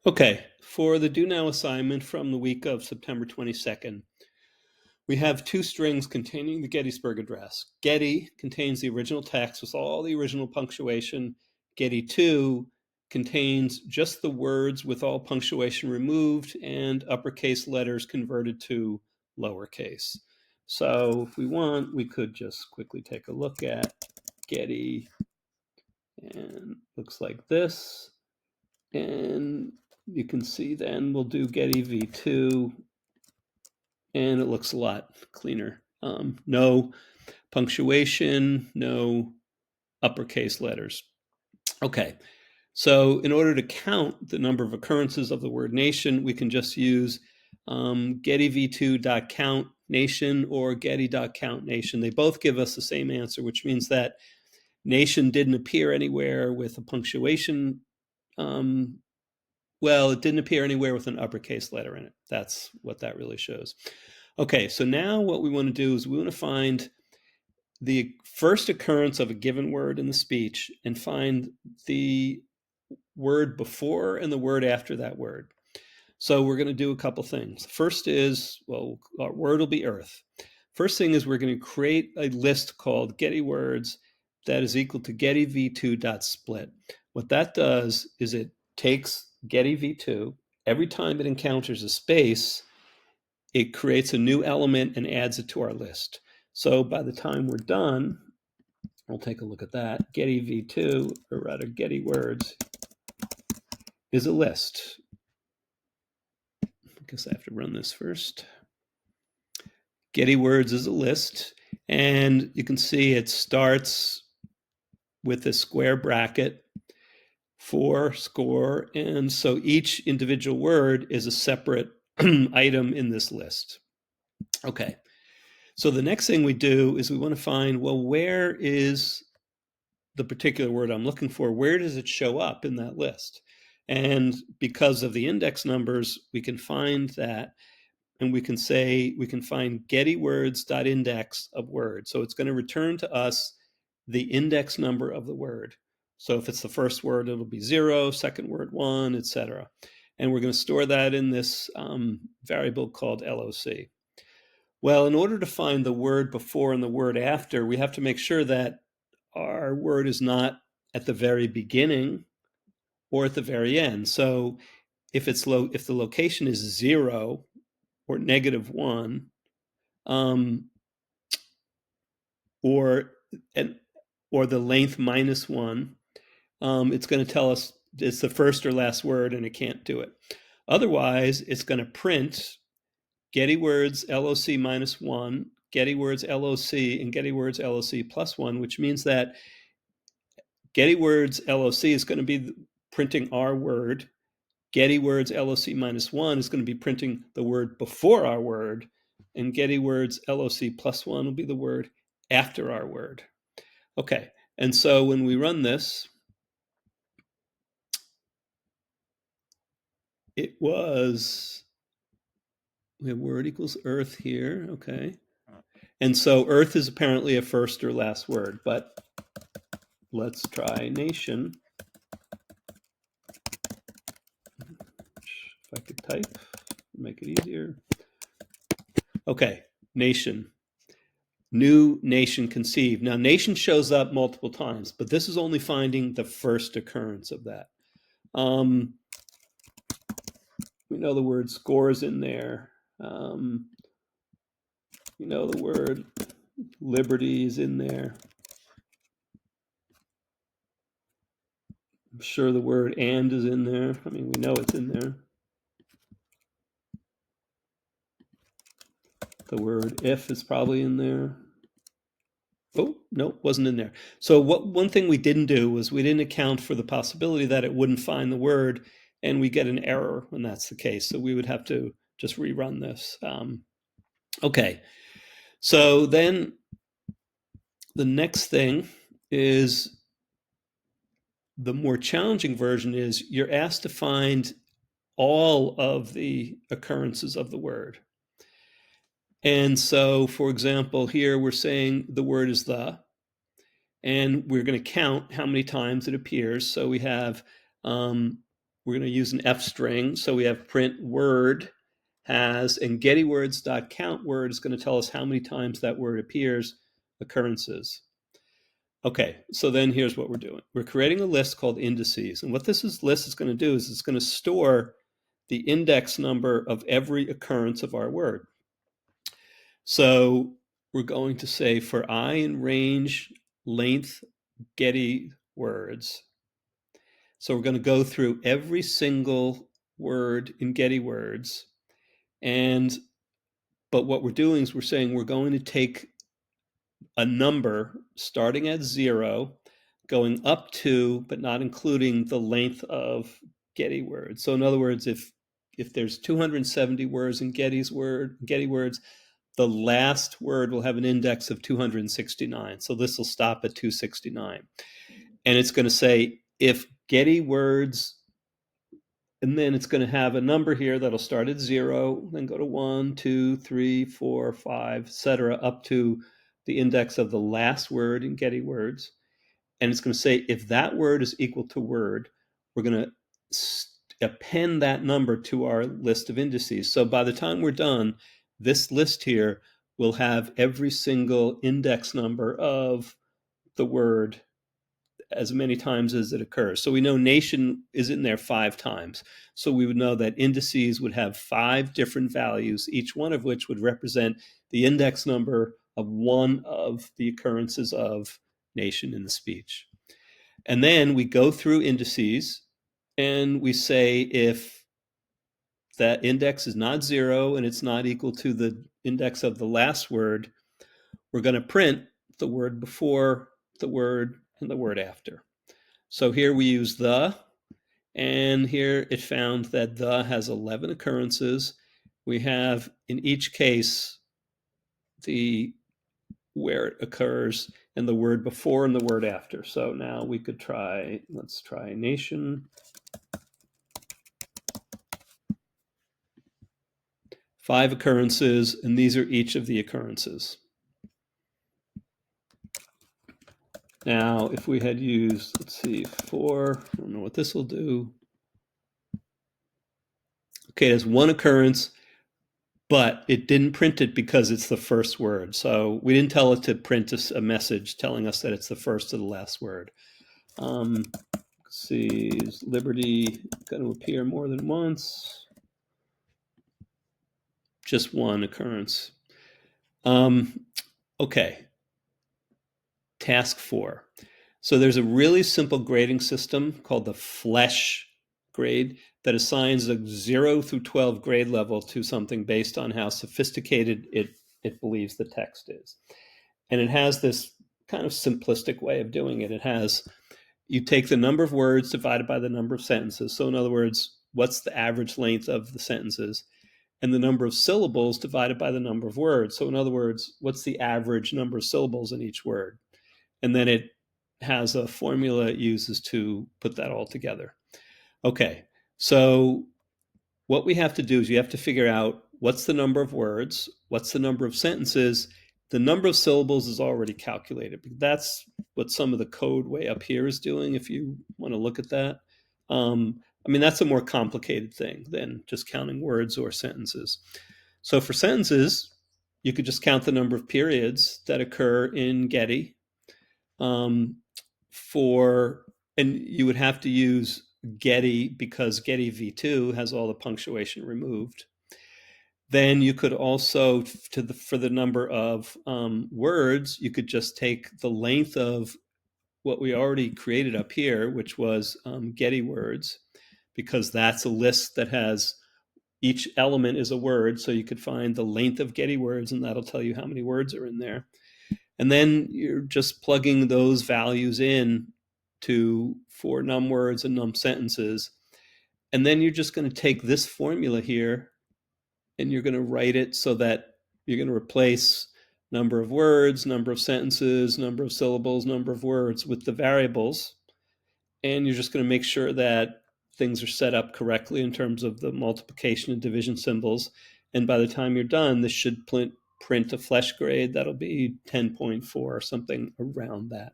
Okay, for the Do Now assignment from the week of September 22nd, we have two strings containing the Gettysburg Address. Getty contains the original text with all the original punctuation. Getty 2 contains just the words with all punctuation removed and uppercase letters converted to lowercase. So if we want, we could just quickly take a look at Getty, and looks like this. And you can see then we'll do Getty v2, and it looks a lot cleaner. No punctuation, no uppercase letters. Okay, so in order to count the number of occurrences of the word nation, we can just use Getty v2.count nation or Getty.count nation. They both give us the same answer, which means that nation didn't appear anywhere with a punctuation. Well, it didn't appear anywhere with an uppercase letter in it. That's what that really shows. Okay, so now what we want to do is we want to find the first occurrence of a given word in the speech and find the word before and the word after that word. So we're going to do a couple things. First is, well, our word will be earth. First thing is we're going to create a list called Getty words that is equal to Getty v2.split. What that does is it takes Getty v2, every time it encounters a space, it creates a new element and adds it to our list. So by the time we're done, we'll take a look at that. Getty v2, or rather Getty words, is a list. I guess I have to run this first. Getty words is a list, and you can see it starts with a square bracket for score, and so each individual word is a separate item in this list. Okay, so the next thing we do is we want to find, well, where is the particular word I'm looking for? Where does it show up in that list? And because of the index numbers, we can find that, and we can say, we can find Getty words.index of word. So it's going to return to us the index number of the word. So if it's the first word, it'll be 0, second word 1, etc. And we're going to store that in this variable called LOC. Well, in order to find the word before and the word after, we have to make sure that our word is not at the very beginning or at the very end. So if the location is 0 or -1, or the length -1, it's going to tell us it's the first or last word and it can't do it. Otherwise, it's going to print Getty words LOC -1, Getty words LOC, and Getty words LOC +1, which means that Getty words LOC is going to be printing our word. Getty words LOC -1 is going to be printing the word before our word, and Getty words LOC +1 will be the word after our word. Okay, and so when we run this, it was, we have word equals earth here, okay. And so earth is apparently a first or last word, but let's try nation. If I could type, make it easier. Okay, nation. New nation conceived. Now, nation shows up multiple times, but this is only finding the first occurrence of that. We know the word score is in there. We know the word liberty is in there. I'm sure the word and is in there. I mean, we know it's in there. The word if is probably in there. Oh, no, wasn't in there. So one thing we didn't do was we didn't account for the possibility that it wouldn't find the word and we get an error when that's the case. So we would have to just rerun this. Okay, so then the next thing is, the more challenging version is you're asked to find all of the occurrences of the word. And so, for example, here we're saying the word is the, and we're going to count how many times it appears. So we have we're going to use an F string. So we have print word has, and gettywords.countWord is going to tell us how many times that word appears, occurrences. Okay, so then here's what we're doing. We're creating a list called indices. And what this list is going to do is it's going to store the index number of every occurrence of our word. So we're going to say for I in range length Getty words. So we're going to go through every single word in Getty words. But what we're doing is we're saying we're going to take a number starting at 0, going up to, but not including the length of Getty words. So in other words, if there's 270 words in Getty words, the last word will have an index of 269. So this will stop at 269. And it's going to say if Getty words, and then it's going to have a number here that'll start at 0, then go to 1, 2, 3, 4, 5, etc., up to the index of the last word in Getty words. And it's going to say if that word is equal to word, we're going to append that number to our list of indices. So by the time we're done, this list here will have every single index number of the word as many times as it occurs. So we know nation is in there 5 times. So we would know that indices would have 5 different values, each one of which would represent the index number of one of the occurrences of nation in the speech. And then we go through indices and we say if that index is not 0 and it's not equal to the index of the last word, we're going to print the word before the word and the word after. So here we use the, and here it found that the has 11 occurrences. We have in each case the where it occurs and the word before and the word after. So now we could try, let's try nation. 5 occurrences, and these are each of the occurrences. Now, if we had used, let's see, 4, I don't know what this will do. Okay, there's 1 occurrence, but it didn't print it because it's the first word. So we didn't tell it to print us a message telling us that it's the first or the last word. Let's see, is liberty going to appear more than once? Just 1 occurrence. Okay. Task 4. So there's a really simple grading system called the Flesch grade that assigns a 0 through 12 grade level to something based on how sophisticated it believes the text is. And it has this kind of simplistic way of doing it. It has, you take the number of words divided by the number of sentences. So in other words, what's the average length of the sentences? And the number of syllables divided by the number of words. So in other words, what's the average number of syllables in each word? And then it has a formula it uses to put that all together. Okay, so what we have to do is you have to figure out what's the number of words, what's the number of sentences. The number of syllables is already calculated. That's what some of the code way up here is doing, if you want to look at that. I mean, that's a more complicated thing than just counting words or sentences. So for sentences, you could just count the number of periods that occur in Getty. And you would have to use Getty because Getty v2 has all the punctuation removed. Then you could also, for the number of words, you could just take the length of what we already created up here, which was Getty words, because that's a list that has each element is a word. So you could find the length of Getty words, and that'll tell you how many words are in there. And then you're just plugging those values in for num words and num sentences. And then you're just going to take this formula here and you're going to write it so that you're going to replace number of words, number of sentences, number of syllables, number of words with the variables. And you're just going to make sure that things are set up correctly in terms of the multiplication and division symbols. And by the time you're done, this should print a Flesch grade that'll be 10.4 or something around that.